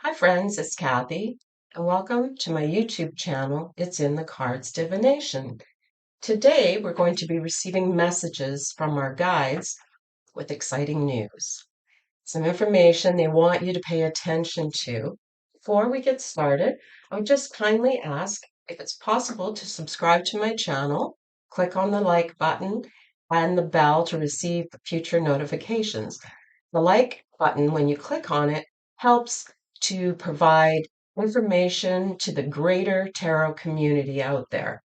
Hi friends, it's Kathy, and welcome to my YouTube channel, It's in the Cards Divination. Today we're going to be receiving messages from our guides with exciting news. Some information they want you to pay attention to. Before we get started, I would just kindly ask if it's possible to subscribe to my channel, click on the like button and the bell to receive future notifications. The like button, when you click on it, helps to provide information to the greater tarot community out there.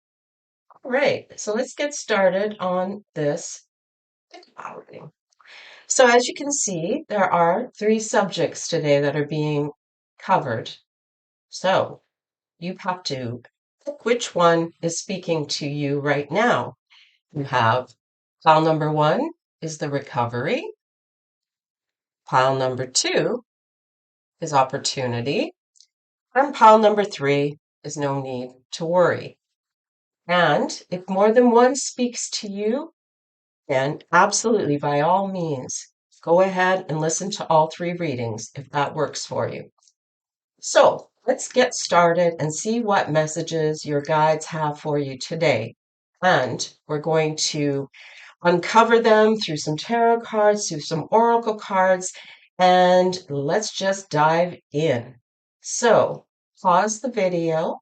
All right, so let's get started on this reading. So as you can see, there are three subjects today that are being covered. So you have to pick which one is speaking to you right now. You have pile number one is the recovery. Pile number two is opportunity. And pile number three is no need to worry. And if more than one speaks to you, then absolutely, by all means, go ahead and listen to all three readings if that works for you. So let's get started and see what messages your guides have for you today. And we're going to uncover them through some tarot cards, through some oracle cards, and let's just dive in. So pause the video,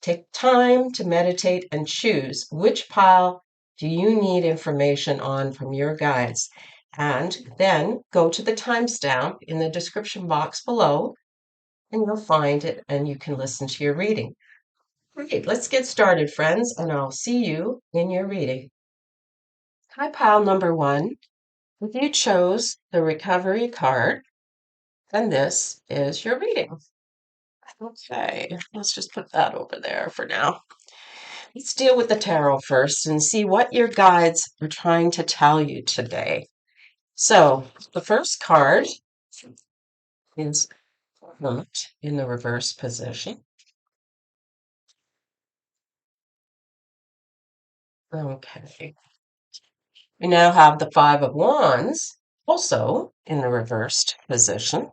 take time to meditate and choose which pile do you need information on from your guides, and then go to the timestamp in the description box below and you'll find it and you can listen to your reading. Great, let's get started, friends, and I'll see you in your reading. Hi, pile number one. If you chose the recovery card, then this is your reading. Okay, let's just put that over there for now. Let's deal with the tarot first and see what your guides are trying to tell you today. So, the first card is Hermit in the reverse position. Okay. We now have the Five of Wands also in the reversed position.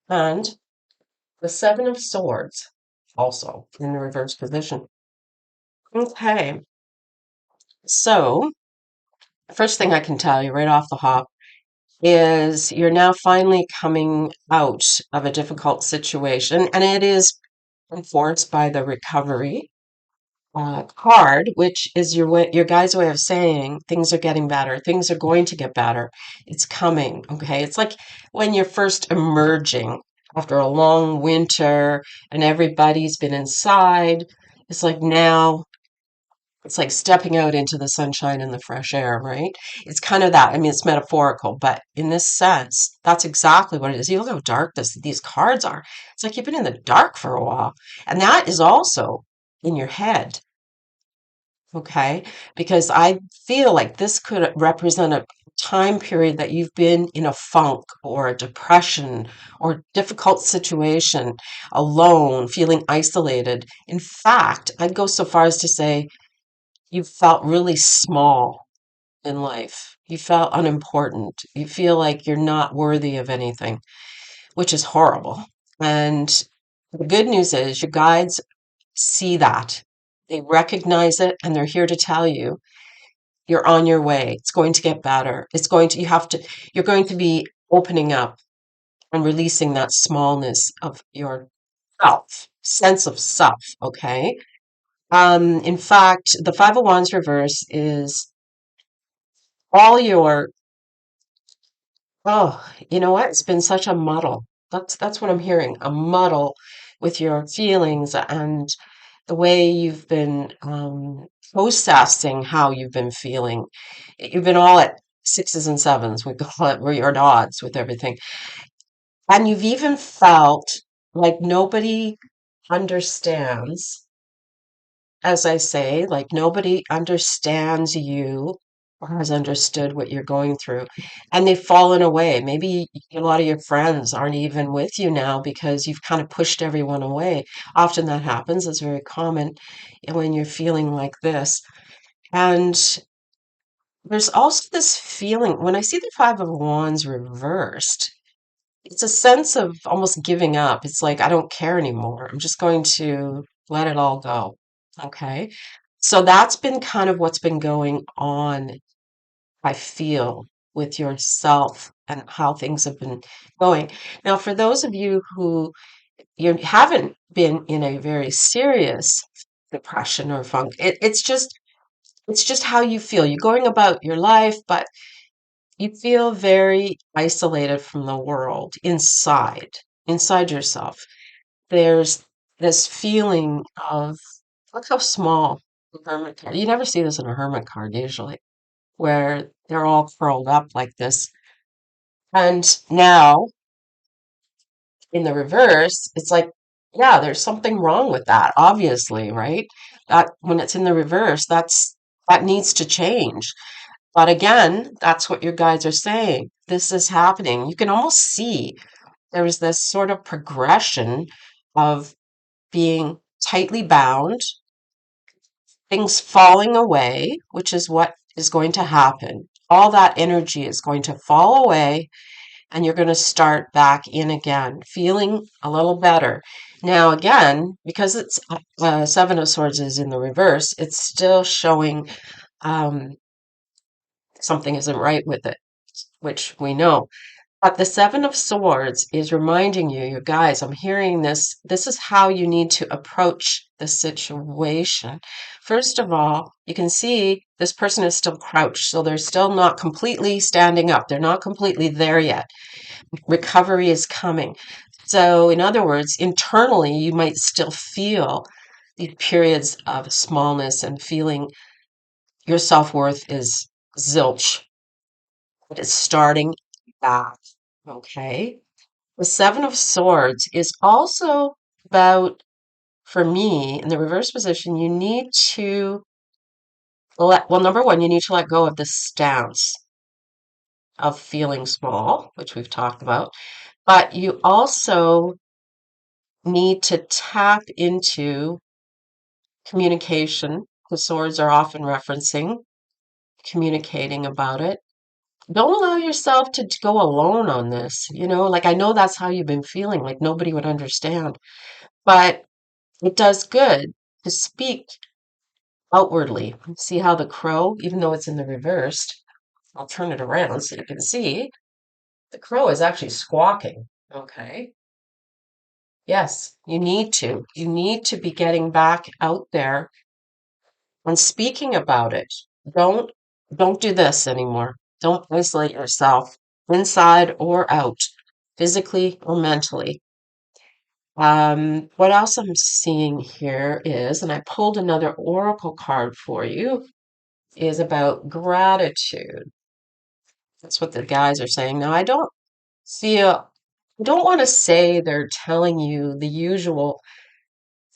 And the Seven of Swords also in the reverse position. Okay. So, the first thing I can tell you right off the hop is you're now finally coming out of a difficult situation, and it is enforced by the recovery card, which is your guys' way of saying things are getting better, things are going to get better, it's coming. Okay, it's like when you're first emerging after a long winter and everybody's been inside. It's like now it's like stepping out into the sunshine and the fresh air, right? It's kind of that. I mean, it's metaphorical, but in this sense, that's exactly what it is. You look how dark these cards are. It's like you've been in the dark for a while. And that is also in your head, okay? Because I feel like this could represent a time period that you've been in a funk or a depression or difficult situation, alone, feeling isolated. In fact, I'd go so far as to say, you felt really small in life. You felt unimportant. You feel like you're not worthy of anything, which is horrible. And the good news is your guides see that. They recognize it and they're here to tell you you're on your way. It's going to get better. You're going to be opening up and releasing that smallness of your sense of self, okay? In fact, the Five of Wands reverse is all your, oh, you know what? It's been such a muddle. That's what I'm hearing, a muddle with your feelings and the way you've been processing how you've been feeling. You've been all at sixes and sevens. We call it, where you're at odds with everything. And you've even felt like nobody understands, as I say, like nobody understands you or has understood what you're going through. And they've fallen away. Maybe a lot of your friends aren't even with you now because you've kind of pushed everyone away. Often that happens. It's very common when you're feeling like this. And there's also this feeling when I see the Five of Wands reversed, it's a sense of almost giving up. It's like, I don't care anymore. I'm just going to let it all go. Okay. So that's been kind of what's been going on, I feel, with yourself and how things have been going. Now, for those of you who you haven't been in a very serious depression or funk, it's just how you feel. You're going about your life, but you feel very isolated from the world inside yourself. There's this feeling of, look how small the hermit card. You never see this in a hermit card usually, where they're all curled up like this. And now in the reverse, it's like, yeah, there's something wrong with that, obviously, right? That when it's in the reverse, that needs to change. But again, that's what your guides are saying. This is happening. You can almost see there is this sort of progression of being tightly bound, things falling away, which is what is going to happen. All that energy is going to fall away, and you're going to start back in again, feeling a little better. Now, again, because it's Seven of Swords is in the reverse, it's still showing um, something isn't right with it, which we know. But the Seven of Swords is reminding you, you guys, I'm hearing this. This is how you need to approach the situation. First of all, you can see this person is still crouched, so they're still not completely standing up. They're not completely there yet. Recovery is coming. So, in other words, internally, you might still feel these periods of smallness and feeling your self-worth is zilch. But it's starting back. Okay. The Seven of Swords is also about, for me, in the reverse position, you need to well, number one, you need to let go of the stance of feeling small, which we've talked about, but you also need to tap into communication. The swords are often referencing communicating about it. Don't allow yourself to go alone on this. Like I know that's how you've been feeling, like nobody would understand. But it does good to speak outwardly. See how the crow, even though it's in the reversed, I'll turn it around so you can see, the crow is actually squawking. Okay. Yes, you need to. You need to be getting back out there and speaking about it. Don't don't do this anymore. Don't isolate yourself inside or out, physically or mentally. What else I'm seeing here is, and I pulled another oracle card for you, is about gratitude. That's what the guys are saying. Now, I don't want to say they're telling you the usual,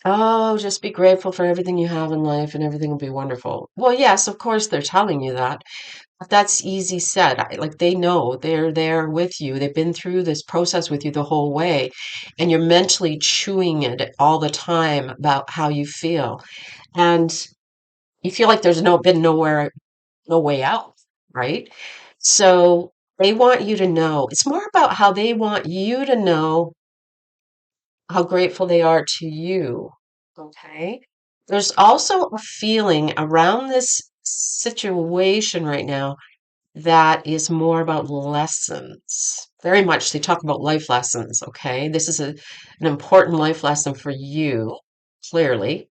oh, just be grateful for everything you have in life and everything will be wonderful. Well, yes, of course they're telling you that. But that's easy said. Like they know they're there with you. They've been through this process with you the whole way, and you're mentally chewing it all the time about how you feel. And you feel like there's no way out, right? So they want you to know. It's more about how they want you to know how grateful they are to you. Okay. There's also a feeling around this situation right now that is more about lessons. Very much, they talk about life lessons. Okay. This is an important life lesson for you, clearly,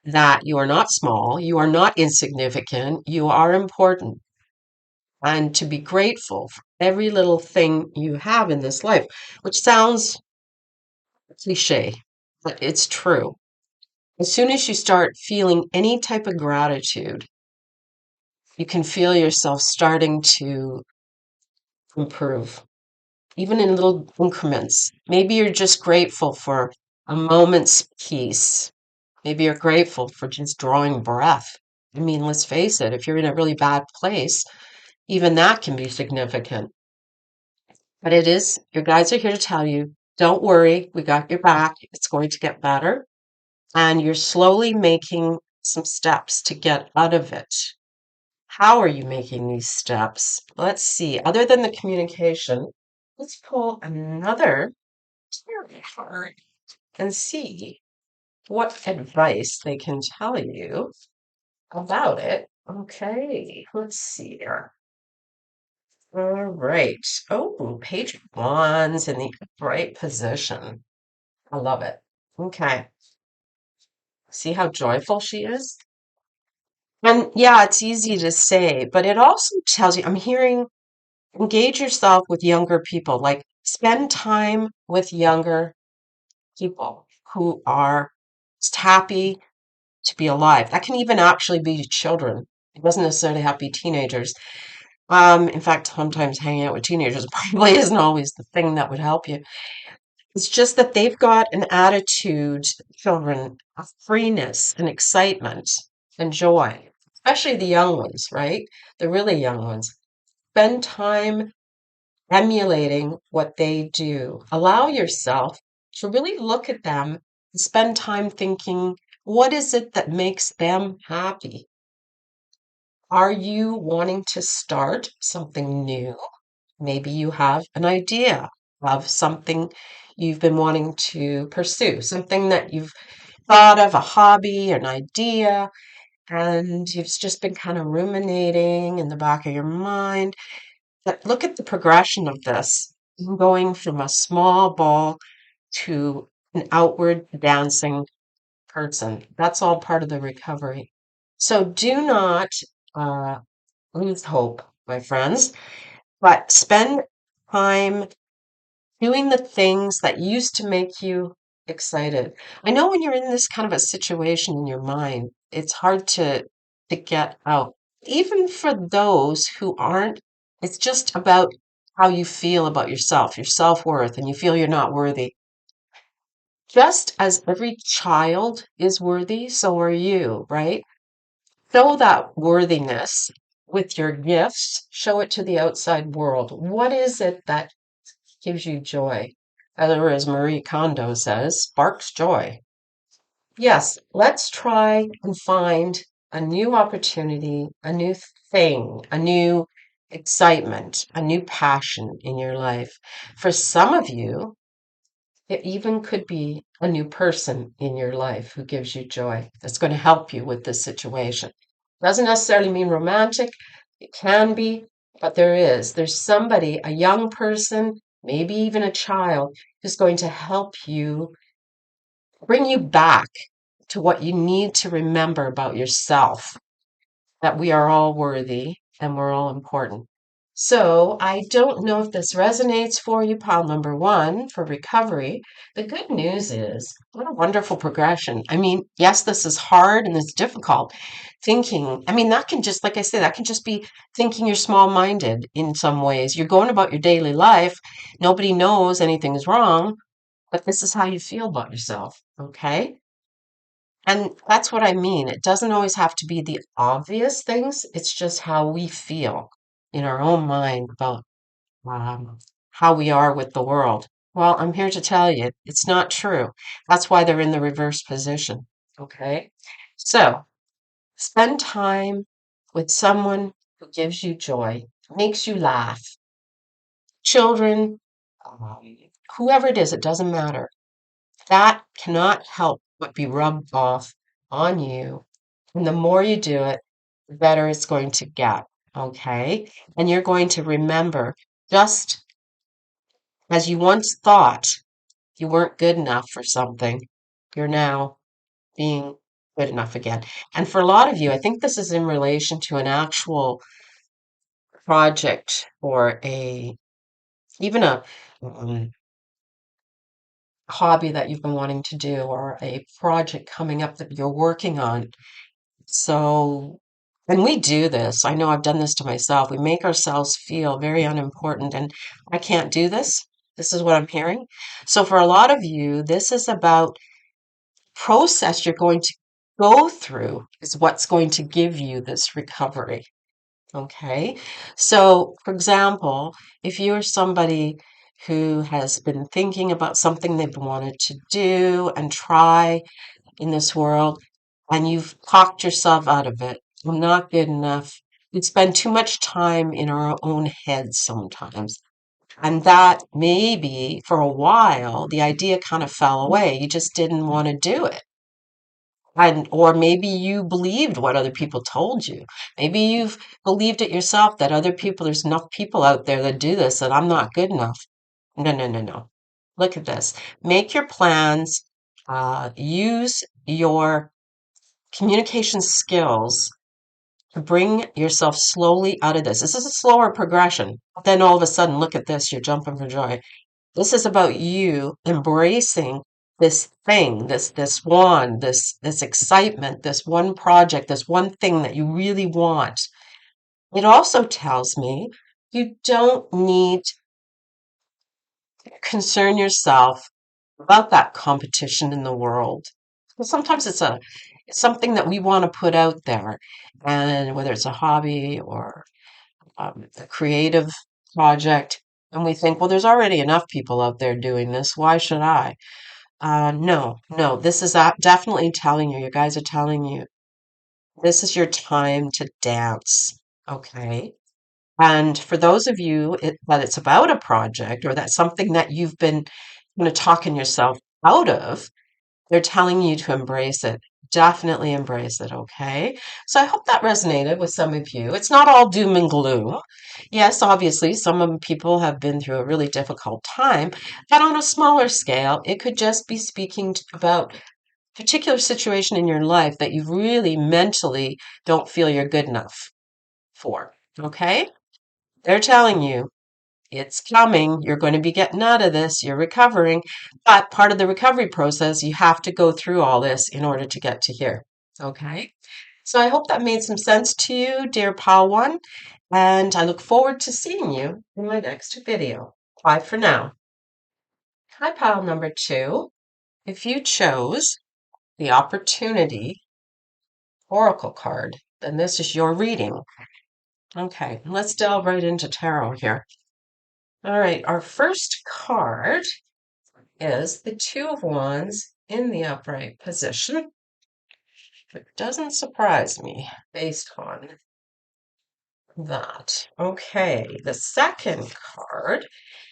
that you are not small, you are not insignificant, you are important, and to be grateful for every little thing you have in this life, which sounds cliche, but it's true. As soon as you start feeling any type of gratitude, you can feel yourself starting to improve, even in little increments. Maybe you're just grateful for a moment's peace. Maybe you're grateful for just drawing breath. I mean, let's face it, if you're in a really bad place, even that can be significant. But your guides are here to tell you, don't worry, we got your back. It's going to get better. And you're slowly making some steps to get out of it. How are you making these steps? Let's see. Other than the communication, Let's pull another tarot card and see what advice they can tell you about it. Okay, let's see here. All right. Oh, Page of Wands in the upright position. I love it. Okay. See how joyful she is? And yeah, it's easy to say, but it also tells you, I'm hearing engage yourself with younger people, like spend time with younger people who are just happy to be alive. That can even actually be children. It doesn't necessarily have to be teenagers. In fact, sometimes hanging out with teenagers probably isn't always the thing that would help you. It's just that they've got an attitude, children, of freeness and excitement and joy, especially the young ones, right? The really young ones. Spend time emulating what they do. Allow yourself to really look at them and spend time thinking, what is it that makes them happy? Are you wanting to start something new? Maybe you have an idea of something you've been wanting to pursue, something that you've thought of, a hobby, an idea, and you've just been kind of ruminating in the back of your mind. But look at the progression of this, going from a small ball to an outward dancing person. That's all part of the recovery. So do not uh, lose hope, my friends, but spend time doing the things that used to make you excited. I know when you're in this kind of a situation in your mind, it's hard to get out. Even for those who aren't, it's just about how you feel about yourself, your self-worth, and you feel you're not worthy. Just as every child is worthy, so are you, right? Show that worthiness with your gifts. Show it to the outside world. What is it that gives you joy? Or as Marie Kondo says, sparks joy. Yes, let's try and find a new opportunity, a new thing, a new excitement, a new passion in your life. For some of you, it even could be a new person in your life who gives you joy that's going to help you with this situation. Doesn't necessarily mean romantic. It can be, but there is. There's somebody, a young person, maybe even a child, who's going to help you bring you back to what you need to remember about yourself, that we are all worthy and we're all important. So I don't know if this resonates for you, pile number one, for recovery. The good news is, what a wonderful progression. I mean, yes, this is hard and it's difficult. Thinking, I mean, that can just, like I said, that can just be thinking you're small-minded in some ways. You're going about your daily life. Nobody knows anything is wrong, but this is how you feel about yourself. Okay? And that's what I mean. It doesn't always have to be the obvious things. It's just how we feel in our own mind about how we are with the world. Well, I'm here to tell you it's not true. That's why they're in the reverse position. Okay? So spend time with someone who gives you joy, makes you laugh. Children, um, whoever it is, it doesn't matter. That cannot help but be rubbed off on you. And the more you do it, the better it's going to get. Okay? And you're going to remember, just as you once thought you weren't good enough for something, you're now being good enough again. And for a lot of you, I think this is in relation to an actual project or even a um, hobby that you've been wanting to do or a project coming up that you're working on. So, and we do this. I know I've done this to myself. We make ourselves feel very unimportant, and I can't do this. This is what I'm hearing. So, for a lot of you, this is about process you're going to go through, is what's going to give you this recovery. Okay. So, for example, if you're somebody who has been thinking about something they've wanted to do and try in this world, and you've talked yourself out of it. I'm not good enough. We spend too much time in our own heads sometimes. And that maybe for a while, the idea kind of fell away. You just didn't want to do it. And or maybe you believed what other people told you. Maybe you've believed it yourself that other people, there's enough people out there that do this, and I'm not good enough. No, no, no, no. Look at this. Make your plans, use your communication skills to bring yourself slowly out of this. This is a slower progression. Then all of a sudden, look at this, you're jumping for joy. This is about you embracing this thing, this excitement, this one project, this one thing that you really want. It also tells me you don't need to concern yourself about that competition in the world. Sometimes it's something that we want to put out there, and whether it's a hobby or a creative project, and we think, well, there's already enough people out there doing this. Why should I? No, no, this is definitely telling you, you guys are telling you, this is your time to dance. Okay. And for those of you that it's about a project or that's something that you've been kind of talking yourself out of, they're telling you to embrace it. Definitely embrace it, okay? So I hope that resonated with some of you. It's not all doom and gloom. Yes, obviously, some of people have been through a really difficult time, but on a smaller scale, it could just be speaking about a particular situation in your life that you really mentally don't feel you're good enough for, okay? They're telling you it's coming. You're going to be getting out of this. You're recovering. But part of the recovery process, you have to go through all this in order to get to here. Okay? So I hope that made some sense to you, dear Pal One. And I look forward to seeing you in my next video. Bye for now. Hi, Pile number two. If you chose the Opportunity Oracle card, then this is your reading. Okay, let's delve right into tarot here. All right, our first card is the Two of Wands in the upright position. It doesn't surprise me based on that. Okay, the second card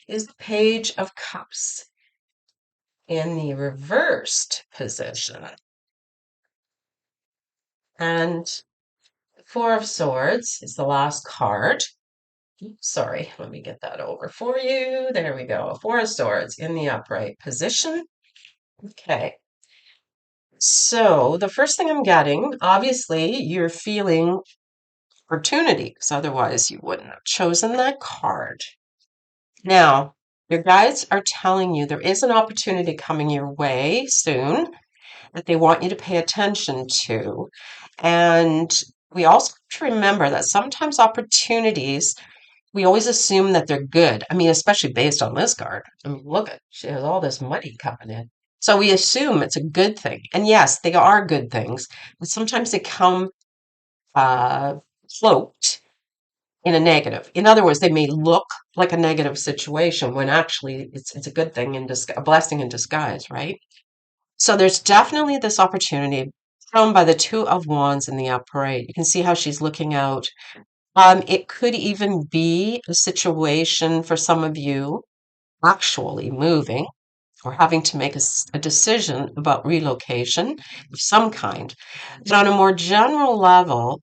is the Page of Cups in the reversed position. And the Four of Swords is the last card. Oops, sorry, let me get that over for you. There we go. Four of Swords in the upright position. Okay. So the first thing I'm getting, obviously, you're feeling opportunity, because otherwise you wouldn't have chosen that card. Now, your guides are telling you there is an opportunity coming your way soon that they want you to pay attention to. And we also have to remember that sometimes opportunities, we always assume that they're good. I mean, especially based on this card. I mean, look at, she has all this money coming in. So we assume it's a good thing. And yes, they are good things, but sometimes they come uh, cloaked in a negative. In other words, they may look like a negative situation when actually it's a good thing in disguise, a blessing in disguise, right? So there's definitely this opportunity shown by the Two of Wands in the upright. You can see how she's looking out. It could even be a situation for some of you actually moving or having to make a decision about relocation of some kind. But on a more general level,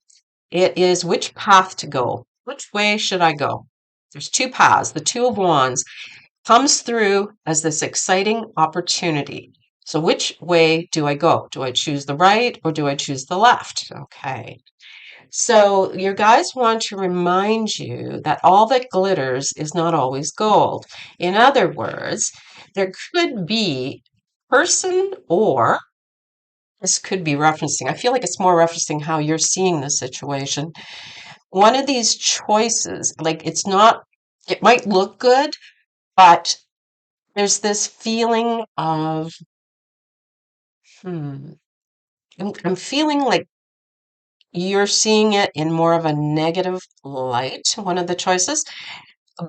it is which path to go. Which way should I go? There's two paths. The Two of Wands comes through as this exciting opportunity. So which way do I go? Do I choose the right or do I choose the left? Okay. So your guys want to remind you that all that glitters is not always gold. In other words, there could be person or this could be referencing, I feel like it's more referencing how you're seeing the situation. One of these choices, like it's not, it might look good, but there's this feeling of, hmm, I'm feeling like you're seeing it in more of a negative light, one of the choices,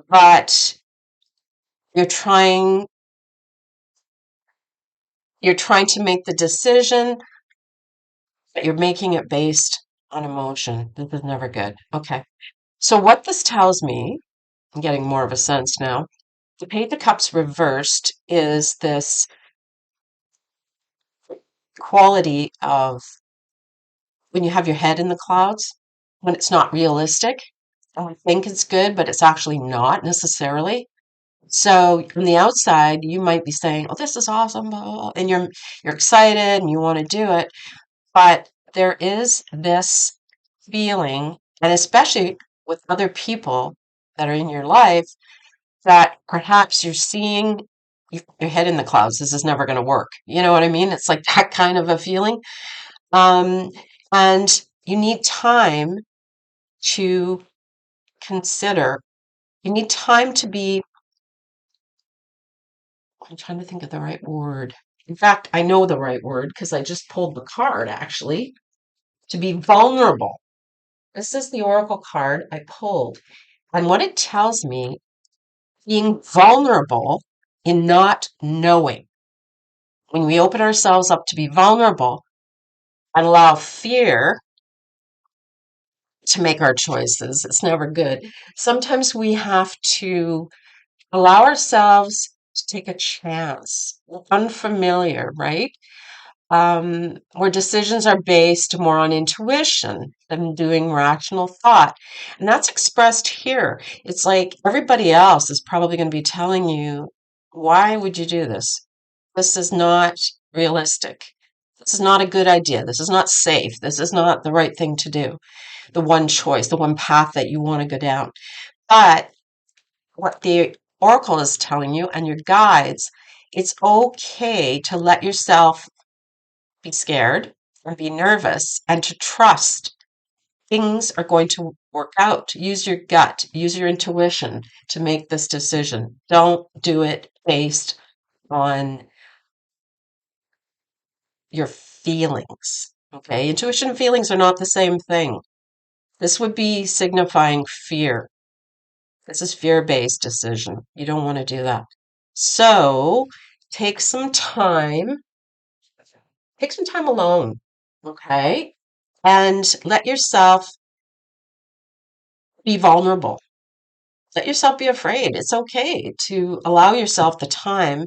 but you're trying you're trying to make the decision, but you're making it based on emotion. This is never good. Okay. So what this tells me, I'm getting more of a sense now. The Page of Cups reversed is this quality of when you have your head in the clouds, when it's not realistic. I think it's good, but it's actually not necessarily. So from the outside, you might be saying, "Oh, this is awesome," blah, blah, blah, and you're excited and you want to do it. But there is this feeling, and especially with other people that are in your life, that perhaps you're seeing your head in the clouds. This is never going to work. You know what I mean? It's like that kind of a feeling. Um, and you need time to consider. You need time to be, I'm trying to think of the right word. In fact, I know the right word because I just pulled the card actually. To be vulnerable. This is the oracle card I pulled. And what it tells me, being vulnerable in not knowing. When we open ourselves up to be vulnerable and allow fear to make our choices, it's never good. Sometimes we have to allow ourselves to take a chance, unfamiliar, right? Where decisions are based more on intuition than doing rational thought. And that's expressed here. It's like everybody else is probably going to be telling you, why would you do this? This is not realistic. This is not a good idea. This is not safe. This is not the right thing to do. The one choice, the one path that you want to go down. But what the oracle is telling you and your guides, it's okay to let yourself be scared and be nervous and to trust things are going to work out. Use your gut, use your intuition to make this decision. Don't do it based on your feelings. Okay, intuition and feelings are not the same thing. This would be signifying fear. This is fear-based decision. You don't want to do that. So take some time, take some time alone, okay? And let yourself be vulnerable. Let yourself be afraid. It's okay to allow yourself the time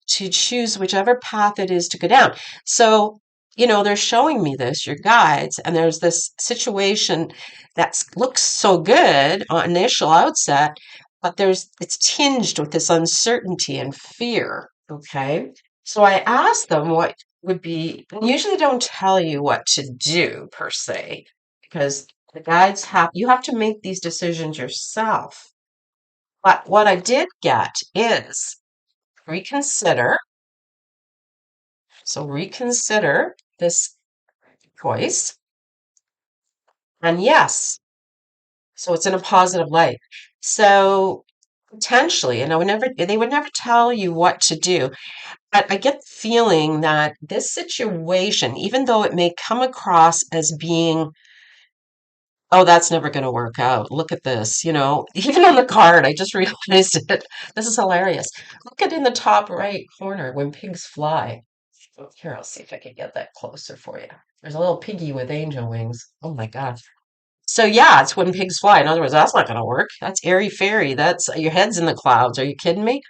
to choose whichever path it is to go down. So, they're showing me this, your guides, and there's this situation that looks so good on initial outset, but it's tinged with this uncertainty and fear. Okay. So I asked them what would be, and usually don't tell you what to do per se, because the guides you have to make these decisions yourself. But what I did get is reconsider. So reconsider this choice. And yes, so it's in a positive light. So potentially, and they would never tell you what to do. But I get the feeling that this situation, even though it may come across as being, oh, that's never going to work out. Look at this, even on the card, I just realized it. This is hilarious. Look at in the top right corner when pigs fly. Oh, here, I'll see if I can get that closer for you. There's a little piggy with angel wings. Oh my gosh. So yeah, it's when pigs fly. In other words, that's not going to work. That's airy fairy. That's your head's in the clouds. Are you kidding me?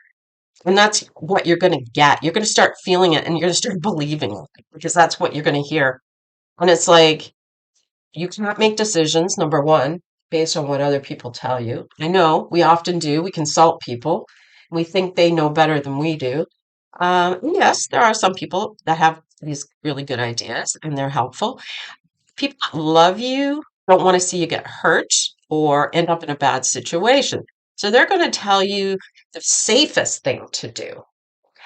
And that's what you're going to get. You're going to start feeling it and you're going to start believing it because that's what you're going to hear. And it's like, you cannot make decisions, number one, based on what other people tell you. I know we often do. We consult people. We think they know better than we do. Yes, there are some people that have these really good ideas and they're helpful. People that love you don't want to see you get hurt or end up in a bad situation. So they're going to tell you the safest thing to do.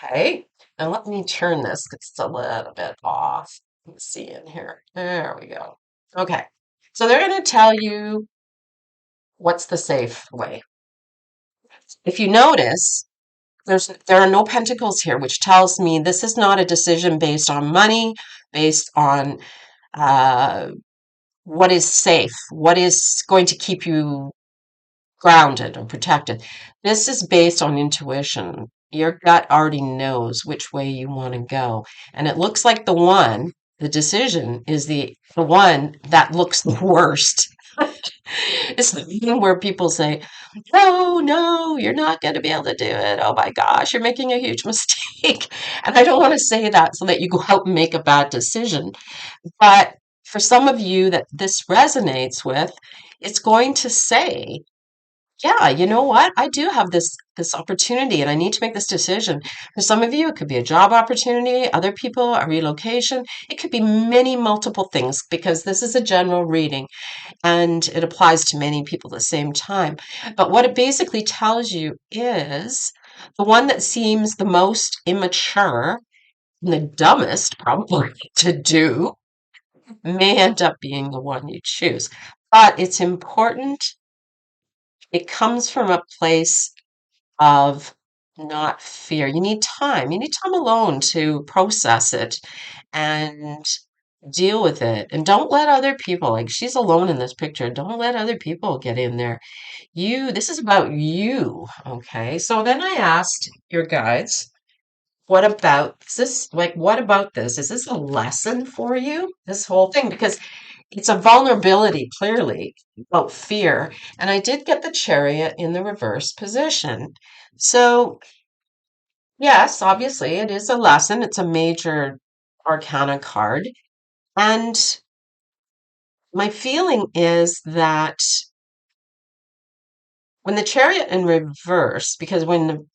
Okay. Now let me turn this because it's a little bit off. Let's see in here. There we go. Okay. So they're going to tell you what's the safe way. If you notice, there are no pentacles here, which tells me this is not a decision based on money, based on uh, what is safe, what is going to keep you grounded or protected. This is based on intuition. Your gut already knows which way you want to go. And it looks like the decision is the one that looks the worst. It's the thing where people say, no, no, you're not going to be able to do it. Oh my gosh, you're making a huge mistake. And I don't want to say that so that you go out and make a bad decision. But for some of you that this resonates with, it's going to say, yeah, you know what? I do have this opportunity and I need to make this decision. For some of you, it could be a job opportunity, other people, a relocation. It could be many multiple things because this is a general reading and it applies to many people at the same time. But what it basically tells you is the one that seems the most immature and the dumbest probably to do may end up being the one you choose. But it's important. It comes from a place of not fear. You need time. You need time alone to process it and deal with it. And don't let other people, like she's alone in this picture, don't let other people get in there. This is about you. Okay. So then I asked your guides, what about this? Is this a lesson for you? This whole thing? Because it's a vulnerability, clearly, about fear. And I did get the chariot in the reverse position. So, yes, obviously, it is a lesson. It's a major arcana card. And my feeling is that when the chariot in reverse, because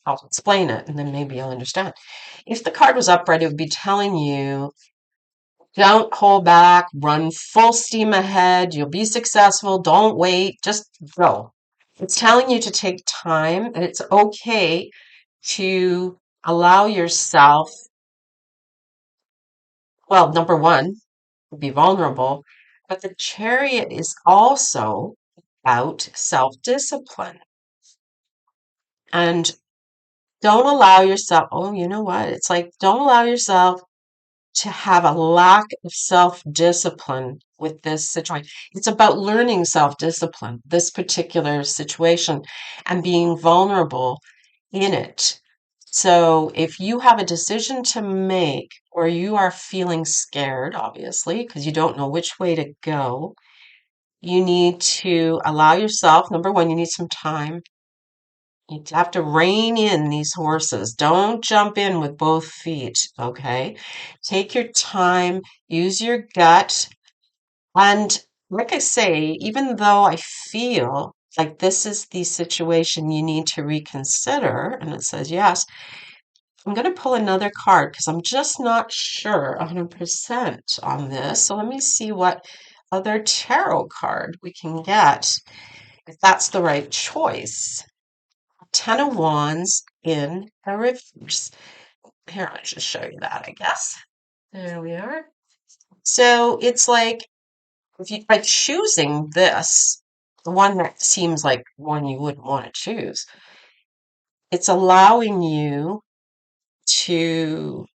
I'll explain it and then maybe you'll understand. If the card was upright, it would be telling you don't hold back, run full steam ahead. You'll be successful. Don't wait, just go. It's telling you to take time and it's okay to allow yourself, well, number one, be vulnerable, but the chariot is also about self-discipline. And don't allow yourself, oh, you know what? It's like, don't allow yourself to have a lack of self-discipline with this situation. It's about learning self-discipline, this particular situation, and being vulnerable in it. So if you have a decision to make or you are feeling scared, obviously, because you don't know which way to go, you need to allow yourself, number one, you need some time. You have to rein in these horses. Don't jump in with both feet, okay? Take your time, use your gut. And like I say, even though I feel like this is the situation you need to reconsider, and it says yes, I'm going to pull another card because I'm just not sure 100% on this. So let me see what other tarot card we can get if that's the right choice. Ten of Wands in a reverse. Here, I'll just show you that, I guess. There we are. So it's like if you by choosing this, the one that seems like one you wouldn't want to choose, it's allowing you to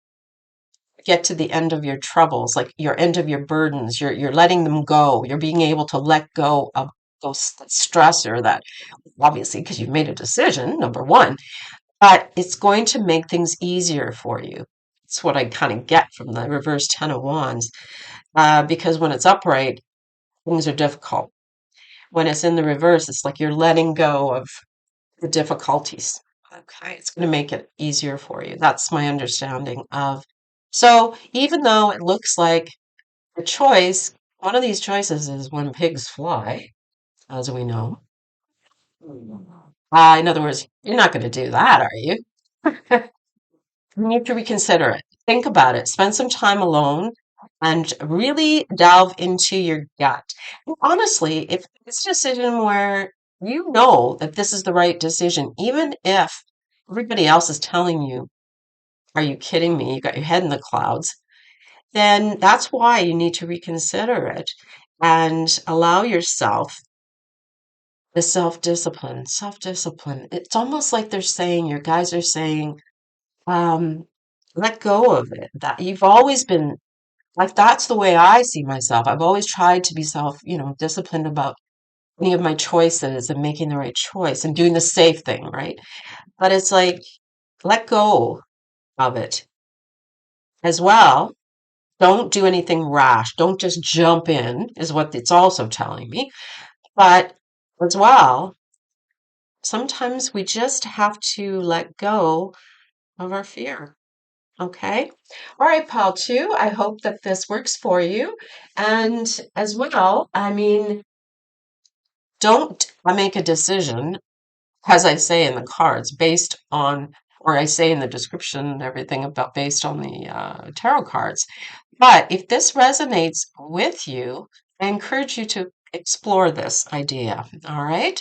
get to the end of your troubles, like your end of your burdens. You're letting them go. You're being able to let go of those stressor that obviously because you've made a decision, number one. But it's going to make things easier for you. It's what I kind of get from the reverse Ten of Wands. Because when it's upright, things are difficult. When it's in the reverse, it's like you're letting go of the difficulties. Okay, it's going to make it easier for you. That's my understanding of. So even though it looks like the choice, one of these choices is when pigs fly, as we know. In other words, you're not going to do that, are you? You need to reconsider it. Think about it. Spend some time alone and really delve into your gut. And honestly, if it's a decision where you know that this is the right decision, even if everybody else is telling you, are you kidding me? You got your head in the clouds, then that's why you need to reconsider it and allow yourself the self-discipline. Self-discipline. It's almost like they're saying, your guys are saying, um, let go of it. That you've always been like that's the way I see myself. I've always tried to be disciplined about any of my choices and making the right choice and doing the safe thing, right? But it's like let go of it as well. Don't do anything rash. Don't just jump in, is what it's also telling me. But as well, sometimes we just have to let go of our fear. Okay. All right, pal, too. I hope that this works for you. And as well, I mean, don't make a decision, as I say in the cards, based on, or I say in the description and everything about based on the tarot cards. But if this resonates with you, I encourage you to explore this idea. All right.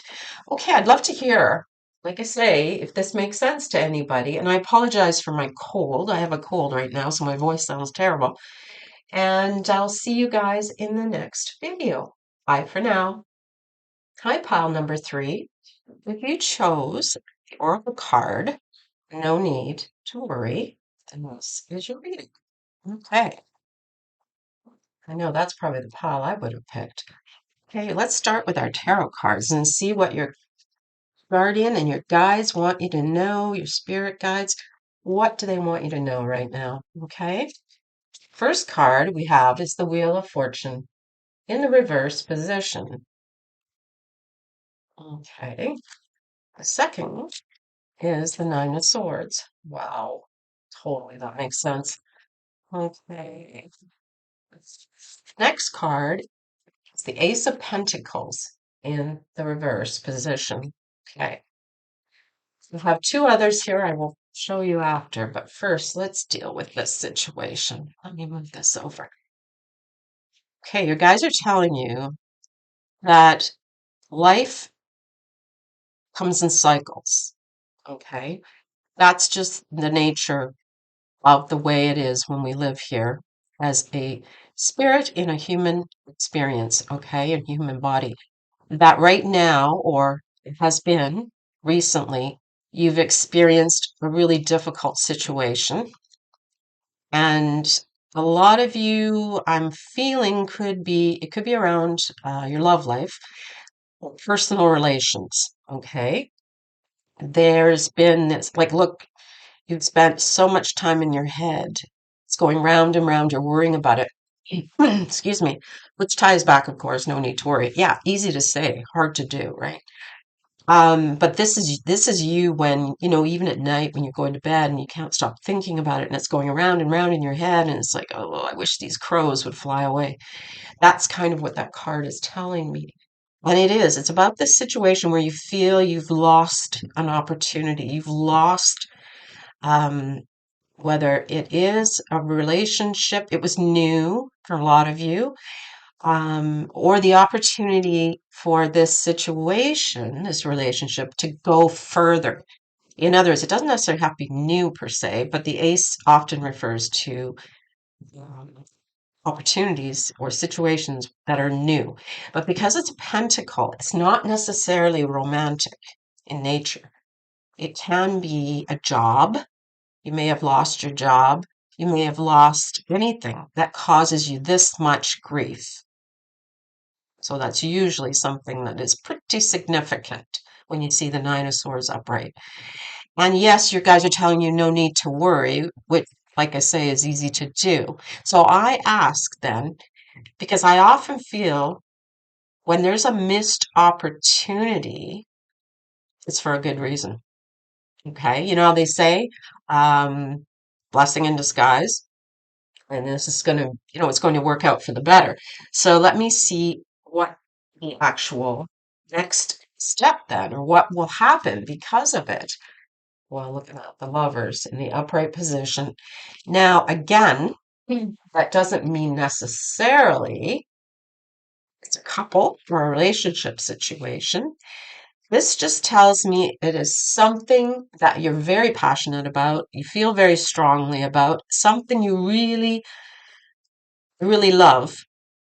Okay, I'd love to hear, like I say, if this makes sense to anybody. And I apologize for my cold. I have a cold right now, so my voice sounds terrible. And I'll see you guys in the next video. Bye for now. Hi, pile number 3. If you chose the Oracle card, no need to worry. And this is your reading. Okay. I know that's probably the pile I would have picked. Okay, let's start with our tarot cards and see what your guardian and your guides want you to know, your spirit guides. What do they want you to know right now? Okay. First card we have is the Wheel of Fortune in the reverse position. Okay. The second is the Nine of Swords. Wow. Totally, that makes sense. Okay. Next card is the Ace of Pentacles in the reverse position. Okay. I have 2 others here I will show you after, but first let's deal with this situation. Let me move this over. Okay, your guys are telling you that life comes in cycles. Okay. That's just the nature of the way it is when we live here as a spirit in a human experience, okay, in human body. That right now, or it has been recently, you've experienced a really difficult situation. And a lot of you, I'm feeling, it could be around your love life or personal relations, okay? There's been this, like, look, you've spent so much time in your head. It's going round and round. You're worrying about it. Excuse me. Which ties back, of course, no need to worry. Yeah, easy to say, hard to do, right? But this is you when, even at night when you're going to bed and you can't stop thinking about it and it's going around and round in your head and it's like, oh, I wish these crows would fly away. That's kind of what that card is telling me. And it is. It's about this situation where you feel you've lost an opportunity. You've lost um, whether it is a relationship, it was new for a lot of you, or the opportunity for this situation, this relationship, to go further. In other words, it doesn't necessarily have to be new per se, but the ace often refers to um, opportunities or situations that are new. But because it's a pentacle, it's not necessarily romantic in nature. It can be a job. You may have lost your job. You may have lost anything that causes you this much grief. So that's usually something that is pretty significant when you see the Nine of Swords upright. And yes, your guys are telling you no need to worry, which, like I say, is easy to do. So I ask then, because I often feel when there's a missed opportunity, it's for a good reason. Okay. You know how they say, um, blessing in disguise. And this is going to, it's going to work out for the better. So let me see what the actual next step then, or what will happen because of it. Well, looking at the lovers in the upright position. Now, again, that doesn't mean necessarily it's a couple or a relationship situation. This just tells me it is something that you're very passionate about, you feel very strongly about, something you really love,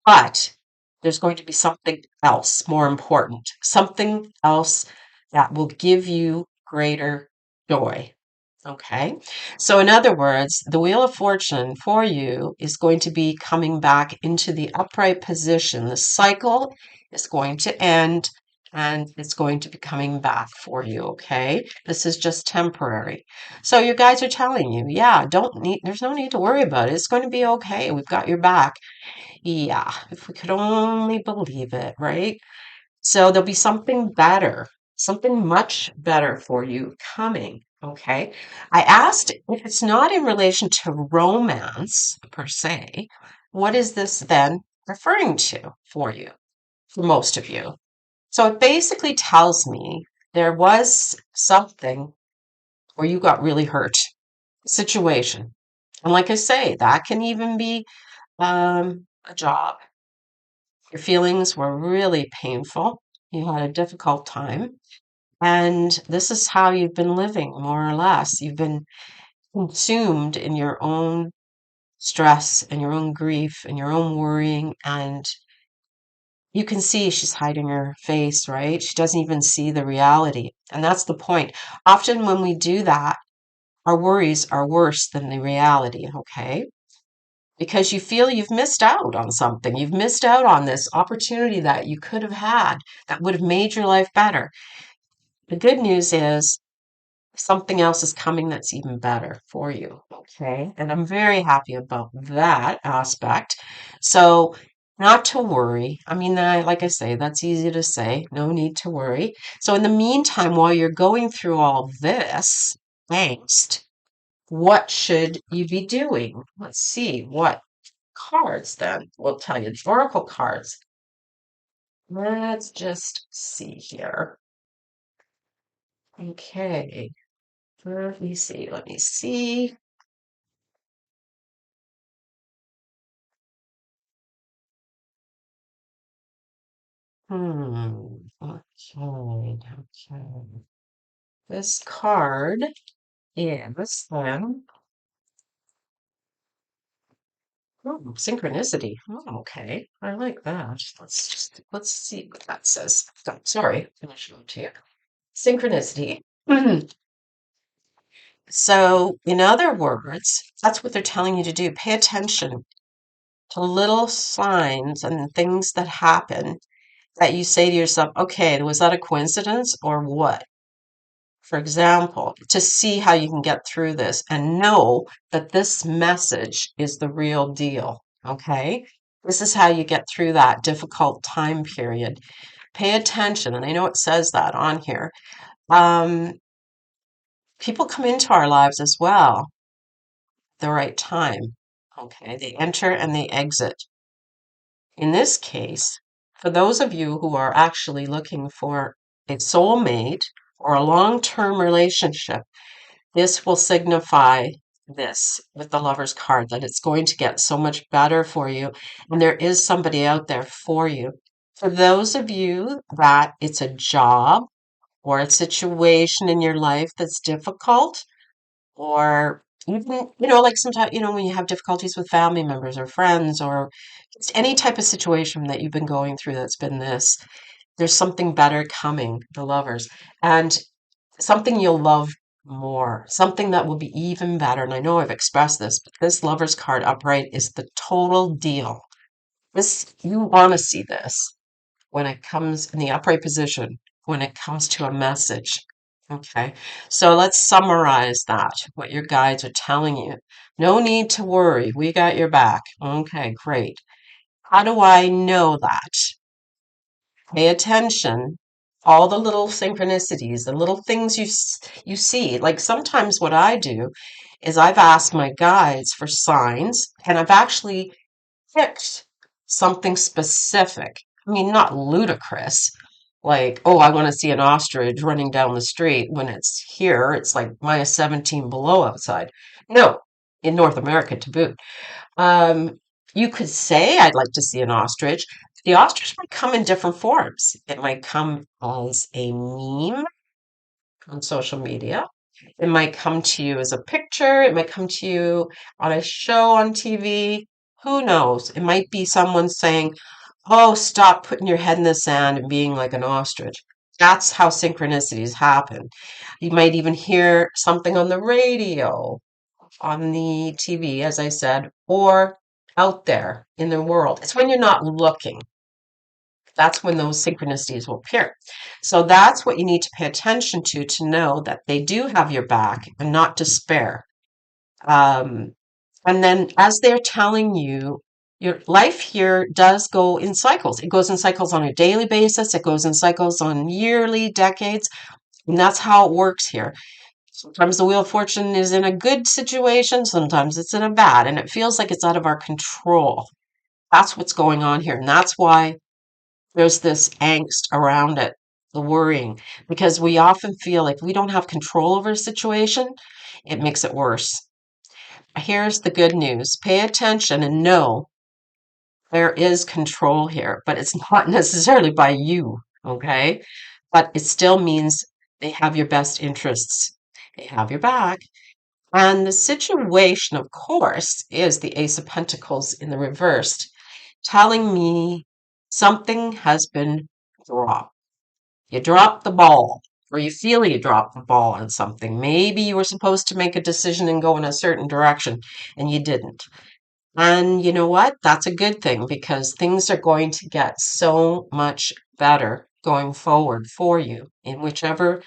but there's going to be something else more important, something else that will give you greater joy. Okay. So, in other words, the Wheel of Fortune for you is going to be coming back into the upright position. The cycle is going to end and it's going to be coming back for you. Okay. This is just temporary. So, you guys are telling you, yeah, there's no need to worry about it. It's going to be okay. We've got your back. Yeah. If we could only believe it, right? So there'll be something better, something much better for you coming. Okay. I asked if it's not in relation to romance per se, what is this then referring to for you, for most of you? So it basically tells me there was something where you got really hurt, situation. And like I say, that can even be a job. Your feelings were really painful. You had a difficult time. And this is how you've been living, more or less. You've been consumed in your own stress and your own grief and your own worrying. And you can see she's hiding her face, right? She doesn't even see the reality. And that's the point. Often when we do that, our worries are worse than the reality, okay? Because you feel you've missed out on something. You've missed out on this opportunity that you could have had that would have made your life better. The good news is something else is coming that's even better for you. Okay. And I'm very happy about that aspect. So, not to worry. I mean, like I say, that's easy to say. No need to worry. So, in the meantime, while you're going through all this angst, what should you be doing? Let's see. What cards then will tell you? The oracle cards. Let's just see here. Okay. Let me see. Let me see. Okay, okay. This card is synchronicity. Oh, okay. I like that. Let's see what that says. Sorry, I'm gonna show it to you. Synchronicity. So, in other words, that's what they're telling you to do. Pay attention to little signs and things that happen that you say to yourself, okay, was that a coincidence or what? For example, to see how you can get through this and know that this message is the real deal. Okay. This is how you get through that difficult time period. Pay attention. And I know it says that on here. Um, People come into our lives as well at the right time. Okay. They enter and they exit. In this case, for those of you who are actually looking for a soulmate or a long-term relationship, this will signify this with the Lover's card, that it's going to get so much better for you, and there is somebody out there for you. For those of you that it's a job or a situation in your life that's difficult, or even, like sometimes, when you have difficulties with family members or friends, or just any type of situation that you've been going through that's been this, there's something better coming, the Lovers. And something you'll love more, something that will be even better. And I know I've expressed this, but this Lover's card upright is the total deal. This, you want to see this when it comes in the upright position, when it comes to a message. Okay, so let's summarize that, what your guides are telling you. No need to worry. We got your back. Okay, great. How do I know that? Pay attention. All the little synchronicities, the little things you see. Like sometimes what I do is I've asked my guides for signs, and I've actually picked something specific. I mean, not ludicrous, like, oh, I want to see an ostrich running down the street when it's here, it's like -17 below outside. No, in North America to boot. Um, you could say, I'd like to see an ostrich. The ostrich might come in different forms. It might come as a meme on social media. It might come to you as a picture. It might come to you on a show on TV. Who knows? It might be someone saying, oh, stop putting your head in the sand and being like an ostrich. That's how synchronicities happen. You might even hear something on the radio, on the TV, as I said, or out there in the world. It's when you're not looking. That's when those synchronicities will appear. So that's what you need to pay attention to know that they do have your back and not despair. Um, and then as they're telling you, Your life here does go in cycles. It goes in cycles on a daily basis. It goes in cycles on yearly, decades. And that's how it works here. Sometimes the Wheel of Fortune is in a good situation. Sometimes it's in a bad. And it feels like it's out of our control. That's what's going on here. And that's why there's this angst around it, the worrying, because we often feel like we don't have control over a situation. It makes it worse. Here's the good news. Pay attention and know there is control here, but it's not necessarily by you, okay? But it still means they have your best interests. They have your back. And the situation, of course, is the Ace of Pentacles in the reversed, telling me something has been dropped. You dropped the ball, or you feel you dropped the ball on something. Maybe you were supposed to make a decision and go in a certain direction, and you didn't. And you know what? That's a good thing because things are going to get so much better going forward for you in whichever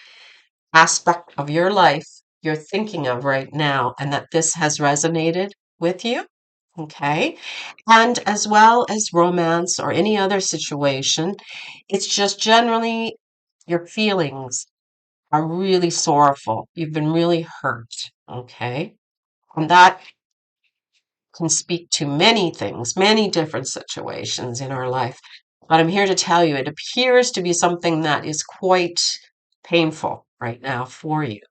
aspect of your life you're thinking of right now, and that this has resonated with you. Okay. And as well as romance or any other situation, it's just generally your feelings are really sorrowful. You've been really hurt. Okay. And that can speak to many things, many different situations in our life. But I'm here to tell you, it appears to be something that is quite painful right now for you.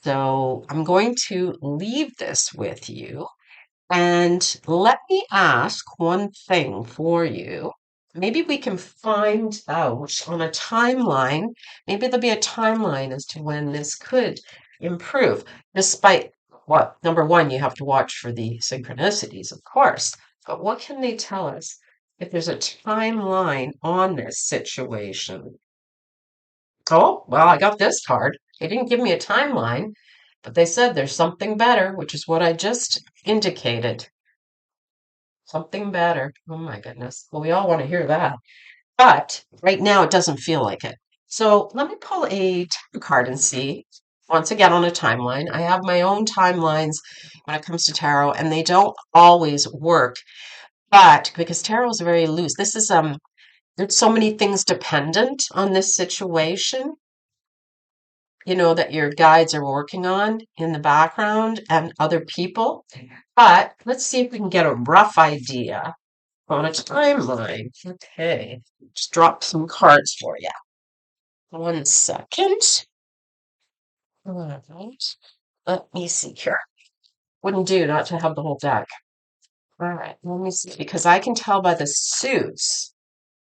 So I'm going to leave this with you. And let me ask one thing for you. Maybe we can find out on a timeline, maybe there'll be a timeline as to when this could improve, despite what, number one, you have to watch for the synchronicities, of course. But what can they tell us if there's a timeline on this situation? Oh, well, I got this card. They didn't give me a timeline, but they said there's something better, which is what I just indicated. Something better. Oh my goodness. Well, we all want to hear that. But right now it doesn't feel like it. So let me pull a tarot card and see. Once again, on a timeline. I have my own timelines when it comes to tarot, and they don't always work. But because tarot is very loose, this is there's so many things dependent on this situation, that your guides are working on in the background and other people. But let's see if we can get a rough idea on a timeline. Okay, just drop some cards for you. 1 second. All right. Let me see here. Wouldn't do not to have the whole deck. All right, let me see, because I can tell by the suits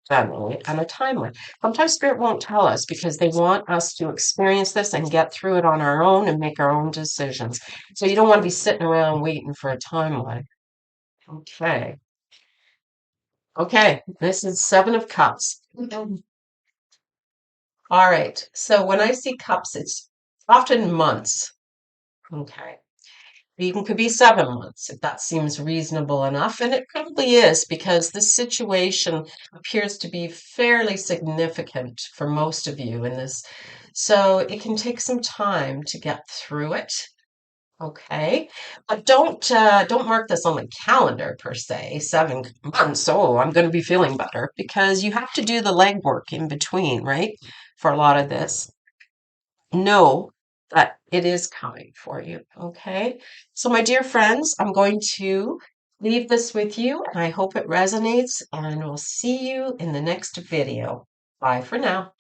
generally and a timeline. Sometimes Spirit won't tell us because they want us to experience this and get through it on our own and make our own decisions. So you don't want to be sitting around waiting for a timeline. Okay. Okay, this is Seven of Cups. All right. So when I see cups, it's often months. Okay. Even could be 7 months if that seems reasonable enough. And it probably is because this situation appears to be fairly significant for most of you in this. So it can take some time to get through it. Okay. But don't mark this on the calendar per se. 7 months. Oh, I'm going to be feeling better because you have to do the legwork in between, right? For a lot of this. Know that it is coming for you. Okay. So, my dear friends, I'm going to leave this with you and I hope it resonates and we'll see you in the next video. Bye for now.